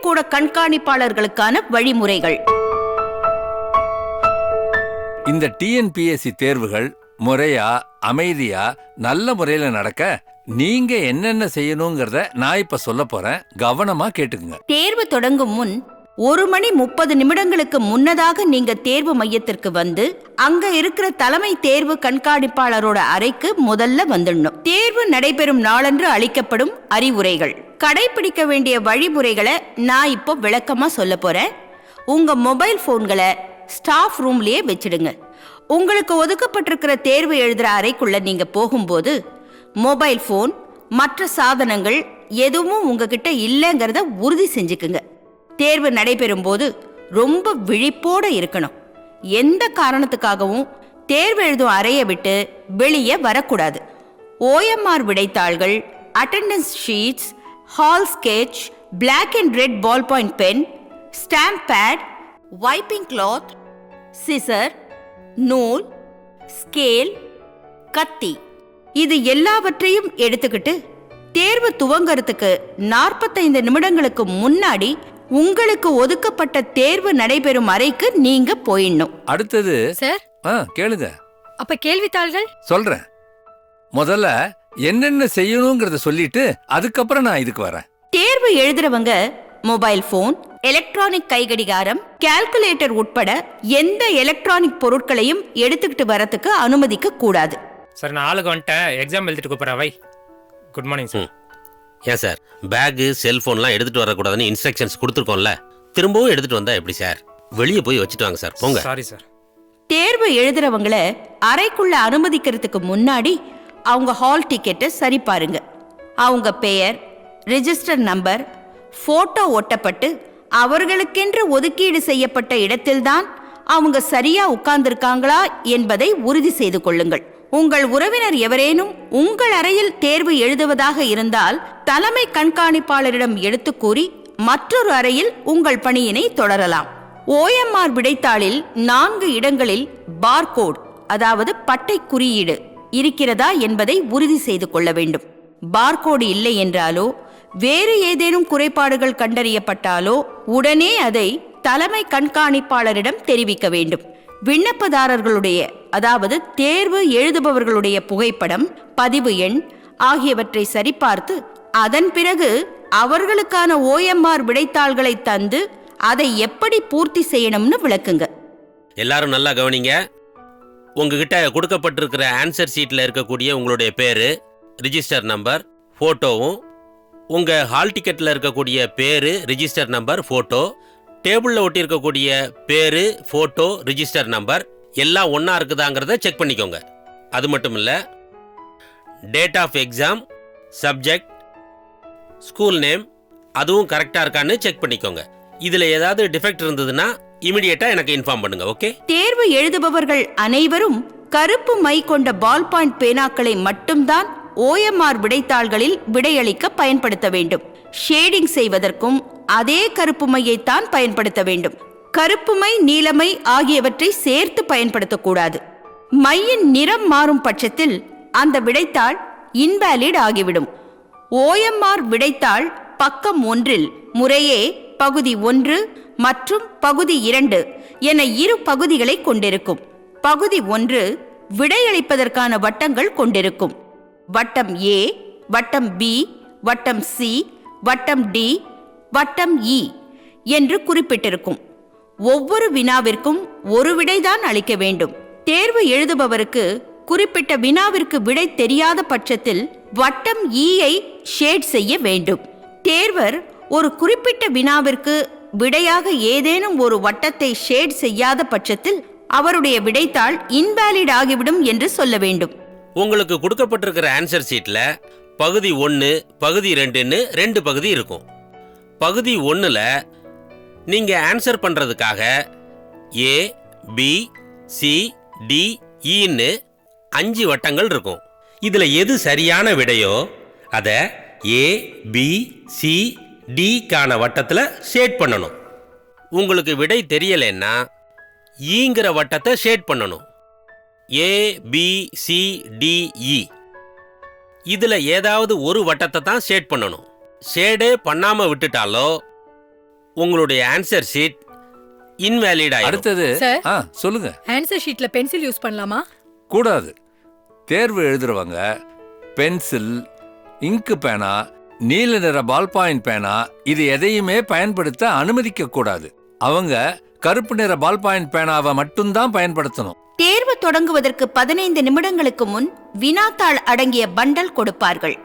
கூட கண்காணிப்பாளர்களுக்கான வழிமுறைகள். இந்த டிஎன்பிஎஸ்சி தேர்வுகள் முறையா அமைதியா நல்ல முறையில நடக்க நீங்க என்னென்ன செய்யணுங்கிறத நான் இப்ப சொல்ல போறேன். கவனமா கேட்டுக்குங்க. தேர்வு தொடங்கும் முன் 1:30 முன்னதாக நீங்க தேர்வு மையத்திற்கு வந்து அங்க இருக்கிற தலைமை தேர்வு கண்காணிப்பாளரோட அறைக்கு முதல்ல வந்துடணும். தேர்வு நடைபெறும் நாளன்று அளிக்கப்படும் அறிவுரைகள், கடைபிடிக்க வேண்டிய வழிமுறைகளை நான் இப்போ விளக்கமா சொல்ல போறேன். உங்க மொபைல் போன்களை ஸ்டாஃப் ரூம்லயே வச்சிடுங்க. உங்களுக்கு ஒதுக்கப்பட்டிருக்கிற தேர்வு எழுதுற அறைக்குள்ள நீங்க போகும்போது மொபைல் போன் மற்ற சாதனங்கள் எதுவும் உங்ககிட்ட இல்லைங்கிறத உறுதி செஞ்சுக்குங்க. தேர்வு நடைபெறும் போது ரொம்ப விழிப்போட இருக்கணும். எந்த காரணத்துக்காகவும் தேர்வு எழுதும் அறையை விட்டு வெளியே வரக்கூடாது. OMR விடைத்தாள்கள், attendance sheets, hall sketch, black and red ball point pen, stamp pad, wiping cloth, scissor, நூல், ஸ்கேல், கத்தி, இது எல்லாவற்றையும் எடுத்துக்கிட்டு தேர்வு துவங்கறதுக்கு 45 நிமிடங்களுக்கு முன்னாடி உங்களுக்கு ஒதுக்கப்பட்ட தேர்வு நடைபெறும் அறைக்கு நீங்க போயிடணும். அடுத்தது சார், கேளுங்க. அப்ப கேள்வித்தாள்கள் சொல்றேன். முதல்ல என்னென்ன செய்யணுங்கிறத சொல்லிட்டு அதுக்கப்புறம் நான் இதுக்கு வரேன். தேர்வு எழுதுறவங்க மொபைல் போன், எலக்ட்ரானிக் கைகடிகாரம், கால்குலேட்டர் உட்பட எந்த எலக்ட்ரானிக் பொருட்களையும் எடுத்துக்கிட்டு வரத்துக்கு அனுமதிக்க கூடாது. சார், நான் ஆளுக்கு வந்துட்டேன். எக்ஸாம் எழுதிட்டு கூப்பிட்றேன். வை. Good morning sir. ஏன் சார், பேகு செல்ஃபோன்லாம் எடுத்துகிட்டு வரக்கூடாதுன்னு இன்ஸ்ட்ரக்ஷன்ஸ் கொடுத்துருக்கோம்ல, திரும்பவும் எடுத்துகிட்டு வந்தால் எப்படி சார்? வெளியே போய் வச்சுட்டு வாங்க சார். போங்க. Sorry sir. தேர்வு எழுதுறவங்கள அறைக்குள்ள அனுமதிக்கிறதுக்கு முன்னாடி அவங்க ஹால் டிக்கெட்டை சரி பாருங்க. அவங்க பெயர், ரெஜிஸ்டர் நம்பர், போட்டோ ஒட்டப்பட்டு அவர்களுக்கென்று ஒதுக்கீடு செய்யப்பட்ட இடத்தில்தான் அவங்க சரியா உட்கார்ந்திருக்காங்களா என்பதை உறுதி செய்து கொள்ளுங்கள். உங்கள் உறவினர் எவரேனும் உங்கள் அறையில் தேர்வு எழுதுவதாக இருந்தால் தலைமை கண்காணிப்பாளரிடம் எடுத்து கூறி மற்றொரு அறையில் உங்கள் பணியினை தொடரலாம். OMR விடைத்தாளில் 4 இடங்களில் பார்கோட், அதாவது பட்டை குறியீடு இருக்கிறதா என்பதை உறுதி செய்து கொள்ள வேண்டும். பார்கோடு இல்லை என்றாலோ வேறு ஏதேனும் குறைபாடுகள் கண்டறியப்பட்டாலோ உடனே அதை தலைமை கண்காணிப்பாளரிடம் தெரிவிக்க வேண்டும். விண்ணப்பதாரர்களுடைய, அதாவது தேர்வு எழுதுபவர்களுடைய புகைப்படம், பதிவு எண் ஆகியவற்றை சரிபார்த்து அதன் பிறகு அவர்களுக்கான OMR விடைத்தாள்களை தந்து அதை எப்படி பூர்த்தி செய்யணும்னு விளக்குங்க. எல்லாரும் நல்லா கவனிங்க. உங்ககிட்ட கொடுக்கப்பட்டிருக்கிற ஆன்சர் சீட்டில் இருக்கக்கூடிய உங்களுடைய பேரு, ரிஜிஸ்டர் நம்பர், ஃபோட்டோவும், உங்கள் ஹால் டிக்கெட்டில் இருக்கக்கூடிய பேரு, ரிஜிஸ்டர் நம்பர், ஃபோட்டோ, டேபிளில் ஒட்டி இருக்கக்கூடிய பேரு, ஃபோட்டோ, ரிஜிஸ்டர் நம்பர் எல்லாம் ஒன்றா இருக்குதாங்கிறத செக் பண்ணிக்கோங்க. அது மட்டும் இல்லை, date of exam, subject, school name அதுவும் கரெக்டாக இருக்கான்னு செக் பண்ணிக்கோங்க. இதில் ஏதாவது டிஃபெக்ட் இருந்ததுன்னா இமிடியேட்டாக எனக்கு இன்ஃபார்ம் பண்ணுங்க. ஓகே? தேர்வு எழுதுபவர்கள் அனைவரும் கருப்பு மை கொண்ட பால் பாயிண்ட் பேனாக்களை மட்டும்தான் OMR விடைத்தாள்களில் விடையளிக்க பயன்படுத்த வேண்டும். ஷேடிங் செய்வதற்கும் அதே கருப்பு மையைத்தான் பயன்படுத்த வேண்டும். கருப்பு மை, நீலமை ஆகியவற்றை சேர்த்து பயன்படுத்தக்கூடாது. மையின் நிறம் மாறும் பட்சத்தில் அந்த விடைத்தாள் இன்வாலிட் ஆகிவிடும். OMR விடைத்தாள் பக்கம் 1 முறையே பகுதி 1 மற்றும் பகுதி 2 என 2 பகுதிகளை கொண்டிருக்கும். பகுதி 1 விடையளிப்பதற்கான வட்டங்கள் கொண்டிருக்கும். வட்டம் A, வட்டம் B, வட்டம் C, வட்டம் D, வட்டம் E என்று குறிப்பிட்டிருக்கும். ஒவ்வொரு வினாவிற்கும் ஒரு விடைதான் அளிக்க வேண்டும். தேர்வு எழுதுபவருக்கு குறிப்பிட்ட வினாவிற்கு விடை தெரியாத பட்சத்தில் வட்டம் E-ஐ ஷேட் செய்ய வேண்டும். தேர்வர் ஒரு குறிப்பிட்ட வினாவிற்கு விடையாக ஏதேனும் ஒரு வட்டத்தை ஷேட் செய்யாத பட்சத்தில் அவருடைய விடைத்தாள் இன்வாலிட் ஆகிவிடும் என்று சொல்ல வேண்டும். உங்களுக்கு கொடுக்கப்பட்டிருக்கிற ஆன்சர் சீட்டில் பகுதி 1, பகுதி 2ன்னு 2 பகுதி இருக்கும். பகுதி 1ல் நீங்கள் ஆன்சர் பண்ணுறதுக்காக A, B, C, D, Eன்னு 5 வட்டங்கள் இருக்கும். இதில் எது சரியான விடையோ அதை A, B, C, Dக்கான வட்டத்தில் ஷேட் பண்ணணும். உங்களுக்கு விடை தெரியலைன்னா ஈங்கிற வட்டத்தை ஷேட் பண்ணணும். A, B, C, D, E இதில் ஏதாவது ஒரு வட்டத்தை தான் ஷேட் பண்ணணும். ஷேடே பண்ணாமல் விட்டுட்டாலோ உங்களுடைய ஆன்சர் ஷீட் இன்வேலிட் ஆயிடும். அடுத்தது சார். சொல்லுங்க. ஆன்சர் ஷீட்ல பென்சில் யூஸ் பண்ணலாமா? கூடாது. தேர்வு எழுதுறவங்க பென்சில், இங்கு பேனா, நீல நிற பால் பாயிண்ட் பேனா இது எதையுமே பயன்படுத்த அனுமதிக்க கூடாது. அவங்க கருப்பு நிற பால் பாயிண்ட் பேனாவை மட்டும்தான் பயன்படுத்தணும். தேர்வு தொடங்குவதற்கு 15 நிமிடங்களுக்கு முன் வினாத்தாள் அடங்கிய பண்டல் கொடுப்பார்கள்.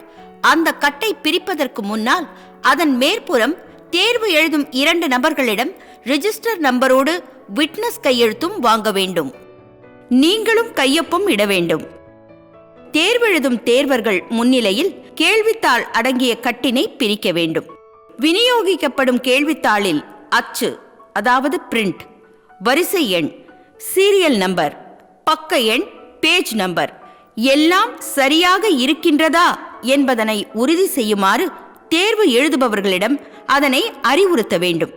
அந்த கட்டை பிரிப்பதற்கு முன்னால் அதன் மேற்புறம் தேர்வு எழுதும் 2 நபர்களிடம் ரிஜிஸ்டர் நம்பரோடு விட்னஸ் கையெழுத்தும் வாங்க வேண்டும். நீங்களும் கையொப்பம் இட வேண்டும். தேர்வெழுதும் தேர்வர்கள் முன்னிலையில் கேள்வித்தாள் அடங்கிய கட்டினை பிரிக்க வேண்டும். விநியோகிக்கப்படும் கேள்வித்தாளில் அச்சு, அதாவது பிரிண்ட், வரிசை எண், சீரியல் நம்பர், பக்க எண், பேஜ் நம்பர் எல்லாம் சரியாக இருக்கின்றதா என்பதனை உறுதி செய்யுமாறு தேர்வு எழுதுபவர்களிடம் அதனை அறிவுறுத்த வேண்டும்.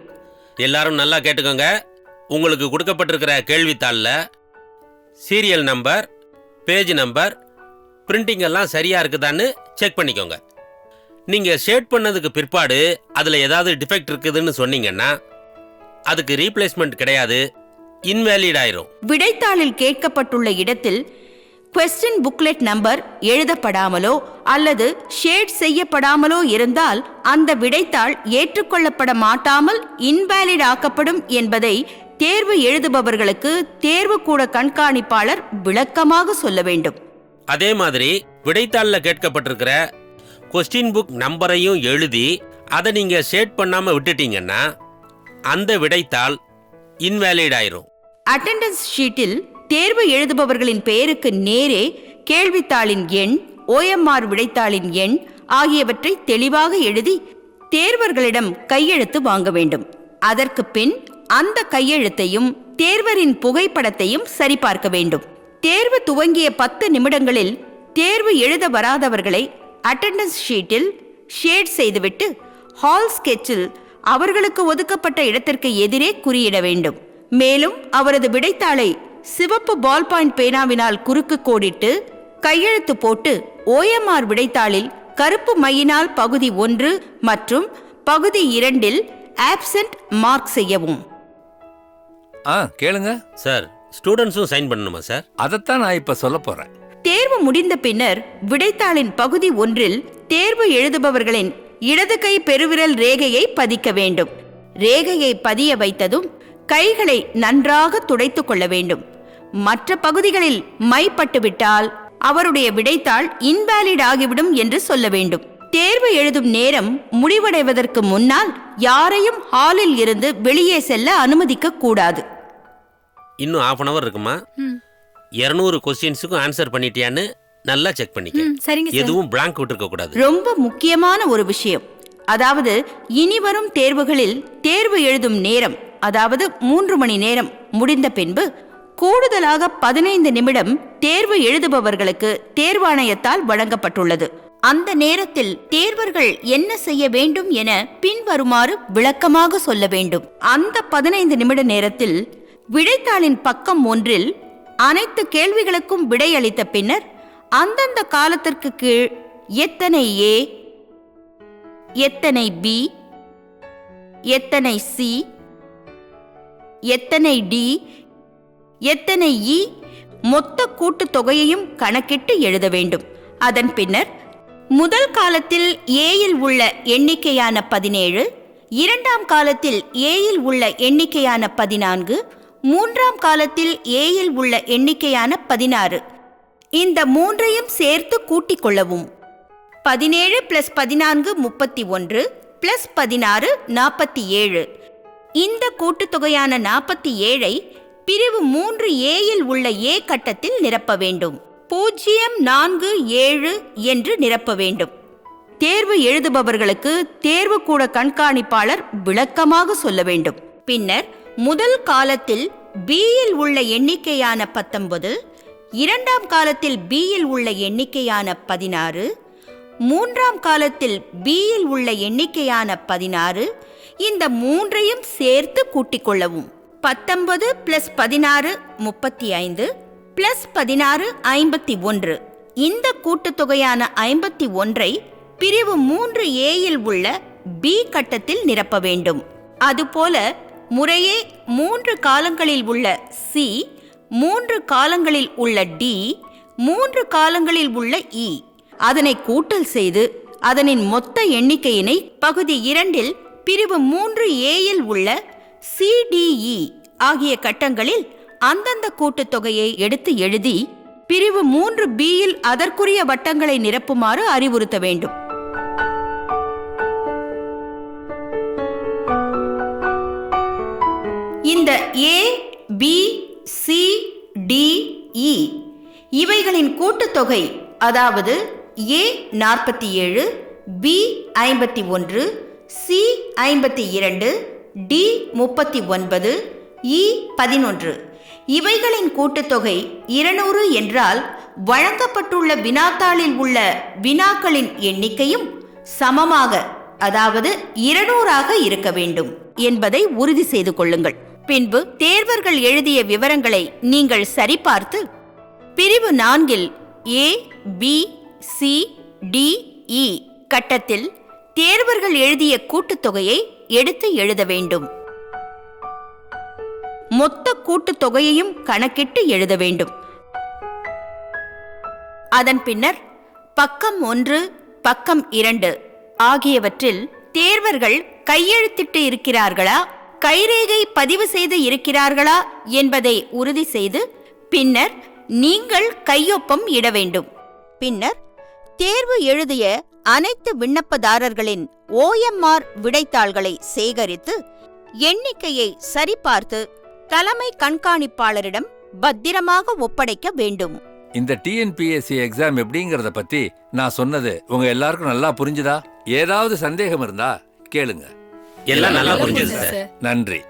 எல்லாரும் நல்லா கேட்டுக்கோங்க. உங்களுக்கு கொடுக்கப்பட்டிருக்கிற கேள்வித்தாள்ல serial number, page number, printing எல்லாம் சரியா இருக்குதான்னு செக் பண்ணிக்கோங்க. நீங்க ஷேட் பண்ணதுக்கு பிற்பாடு அதுல ஏதாவது டிஃபெக்ட் இருக்குதுன்னு சொன்னீங்கன்னா அதுக்கு ரீப்ளேஸ்மெண்ட் கிடையாது, இன்வேலிட் ஆயிரும். விடைத்தாளில் கேட்கப்பட்டுள்ள இடத்தில் கொஸ்டின் புக்லெட் நம்பர் எழுதப்படாமலோ அல்லது ஷேட் செய்யப்படாமலோ இருந்தால் அந்த விடைத்தாள் ஏற்றுக்கொள்ளப்பட மாட்டாமல் இன்வேலிட் ஆக்கப்படும் என்பதை தேர்வு எழுதுபவர்களுக்கு தேர்வுக்கூட கண்காணிப்பாளர் விளக்கமாக சொல்ல வேண்டும். அதே மாதிரி விடைத்தாளில் கேட்கப்பட்டிருக்கிற கொஸ்டின் புக் நம்பரையும் எழுதி அதை நீங்க ஷேட் பண்ணாம விட்டுட்டீங்கன்னா அந்த விடைத்தாள் இன்வேலிட் ஆயிரும். அட்டெண்டன்ஸ் ஷீட்டில் தேர்வு எழுதுபவர்களின் பெயருக்கு நேரே கேள்வித்தாளின் எண், OMR விடைத்தாளின் எண் ஆகியவற்றை தெளிவாக எழுதி தேர்வர்களிடம் கையெழுத்து வாங்க வேண்டும். அதற்கு பின் அந்த கையெழுத்தையும் தேர்வரின் புகைப்படத்தையும் சரிபார்க்க வேண்டும். தேர்வு துவங்கிய 10 நிமிடங்களில் தேர்வு எழுத வராதவர்களை அட்டெண்டன்ஸ் ஷீட்டில் ஷேட் செய்துவிட்டு ஹால் ஸ்கெட்சில் அவர்களுக்கு ஒதுக்கப்பட்ட இடத்திற்கு எதிரே குறியிட வேண்டும். மேலும் அவரது விடைத்தாளை சிவப்பு பால் பாயிண்ட் பேனாவினால் குறுக்கு கோடிட்டு கையெழுத்து போட்டு OMR விடைத்தாளில் கருப்பு மையினால் பகுதி 1 மற்றும் பகுதி 2 ஆப்சென்ட் மார்க் செய்யவும். கேளுங்க சார், ஸ்டூடெண்ட்ஸும் சைன் பண்ணணுமா சார்? அதைத்தான் நான் இப்ப சொல்ல போறேன். தேர்வு முடிந்த பின்னர் விடைத்தாளின் பகுதி 1 தேர்வு எழுதுபவர்களின் இடது கை பெருவிரல் ரேகையை பதிக்க வேண்டும். ரேகையை பதிய வைத்ததும் கைகளை நன்றாக துடைத்துக் கொள்ள வேண்டும். மற்ற பகுதிகளில் மை பட்டுவிட்டால் அவருடைய விடைத்தாள் இன்வேலிட் ஆகிவிடும் என்று சொல்ல வேண்டும். தேர்வு எழுதும் நேரம் முடிவடைவதற்கு முன்னால் யாரையும் ஹாலில் இருந்து வெளியே செல்ல அனுமதிக்க கூடாது. இன்னும் 1/2 hour இருக்குமா? 200 கொஸ்டின்ஸுக்கும் ஆன்சர் பண்ணிட்டியான்னு நல்லா செக் பண்ணிக்க. எதுவும் பிளாங்க் விட்டுருக்க கூடாது. ரொம்ப முக்கியமான ஒரு விஷயம், அதாவது இனிவரும் தேர்வுகளில் தேர்வு எழுதும் நேரம், அதாவது 3 மணி நேரம் முடிந்த பின்பு கூடுதலாக 15 நிமிடம் தேர்வு எழுதுபவர்களுக்கு தேர்வாணையத்தால் வழங்கப்பட்டுள்ளது. அந்த நேரத்தில் தேர்வர்கள் என்ன செய்ய வேண்டும் என பின்வருமாறு விளக்கமாக சொல்ல வேண்டும். அந்த 15 நிமிட நேரத்தில் விடைத்தாளின் பக்கம் 1 அனைத்து கேள்விகளுக்கும் விடையளித்த பின்னர் அந்தந்த காலத்திற்கு கீழ் எத்தனை A, எத்தனை B, எத்தனை C, எத்தனை D, எத்தனை E மொத்த கூட்டுத் தொகையையும் கணக்கிட்டு எழுத வேண்டும். அதன் பின்னர் முதல் காலத்தில் ஏயில் உள்ள எண்ணிக்கையான 17, இரண்டாம் காலத்தில் ஏயில் உள்ள எண்ணிக்கையான 14, மூன்றாம் காலத்தில் ஏயில் உள்ள எண்ணிக்கையான 16 இந்த மூன்றையும் சேர்த்து கூட்டிக் கொள்ளவும். 17 + 14 31 + 16 47. இந்த கூட்டுத்தொகையான 47ஐ பிரிவு 3Aயில் உள்ள A கட்டத்தில் நிரப்ப வேண்டும். 047 என்று நிரப்ப வேண்டும். தேர்வு எழுதுபவர்களுக்கு தேர்வுக்கூட கண்காணிப்பாளர் விளக்கமாக சொல்ல வேண்டும். பின்னர் முதல் காலத்தில் Bயில் உள்ள எண்ணிக்கையான 19, இரண்டாம் காலத்தில் Bயில் உள்ள எண்ணிக்கையான 16, மூன்றாம் காலத்தில் Bயில் உள்ள எண்ணிக்கையான 16 இந்த மூன்றையும் சேர்த்து கூட்டிக் கொள்ளவும். 19 + 16 35 + 16 51. இந்த கூட்டுத்தொகையான 51ஐ பிரிவு 3Aயில் உள்ள B கட்டத்தில் நிரப்ப வேண்டும். அதுபோல முறையே 3 காலங்களில் உள்ள சி, 3 காலங்களில் உள்ள டி, 3 காலங்களில் உள்ள இ அதனை கூட்டல் செய்து அதனின் மொத்த எண்ணிக்கையினை பகுதி 2 பிரிவு 3A உள்ள CDE ஆகிய கட்டங்களில் அந்தந்த கூட்டுத்தொகையை எடுத்து எழுதி பிரிவு 3B அதற்குரிய வட்டங்களை நிரப்புமாறு அறிவுறுத்த வேண்டும். இந்த A, B, C, D, E இவைகளின் கூட்டுத்தொகை, அதாவது A 47, B 51, C 52, D 39, E 11 இவைகளின் கூட்டுத்தொகை 200 என்றால் வழங்கப்பட்டுள்ள வினாத்தாளில் உள்ள வினாக்களின் எண்ணிக்கையும் சமமாக, அதாவது 200 இருக்க வேண்டும் என்பதை உறுதி செய்து கொள்ளுங்கள். பின்பு தேர்வர்கள் எழுதிய விவரங்களை நீங்கள் சரிபார்த்து பிரிவு 4 A, B, C, D, E கட்டத்தில் தேர்வர்கள் எழுதிய கூட்டுத்தொகையை எடுத்து எழுத வேண்டும். மொத்த கூட்டுத்தொகையையும் கணக்கிட்டு எழுத வேண்டும். அதன் பின்னர் பக்கம் 1, பக்கம் 2 ஆகியவற்றில் தேர்வர்கள் கையெழுத்திட்டு இருக்கிறார்களா, கைரேகை பதிவு செய்து இருக்கிறார்களா என்பதை உறுதி செய்து பின்னர் நீங்கள் கையொப்பம் இட வேண்டும். பின்னர் தேர்வு எழுதிய அனைத்து விண்ணப்பதாரர்களின் OMR விடைத்தாள்களை சேகரித்து எண்ணிக்கையை சரிபார்த்து தலைமை கண்காணிப்பாளரிடம் பத்திரமாக ஒப்படைக்க வேண்டும். இந்த TNPSC எக்ஸாம் எப்படிங்கறத பத்தி நான் சொன்னது உங்க எல்லாருக்கும் நல்லா புரிஞ்சுதா? ஏதாவது சந்தேகம் இருந்தா கேளுங்க. எல்லாம் நல்லா புரிஞ்சது சார். நன்றி.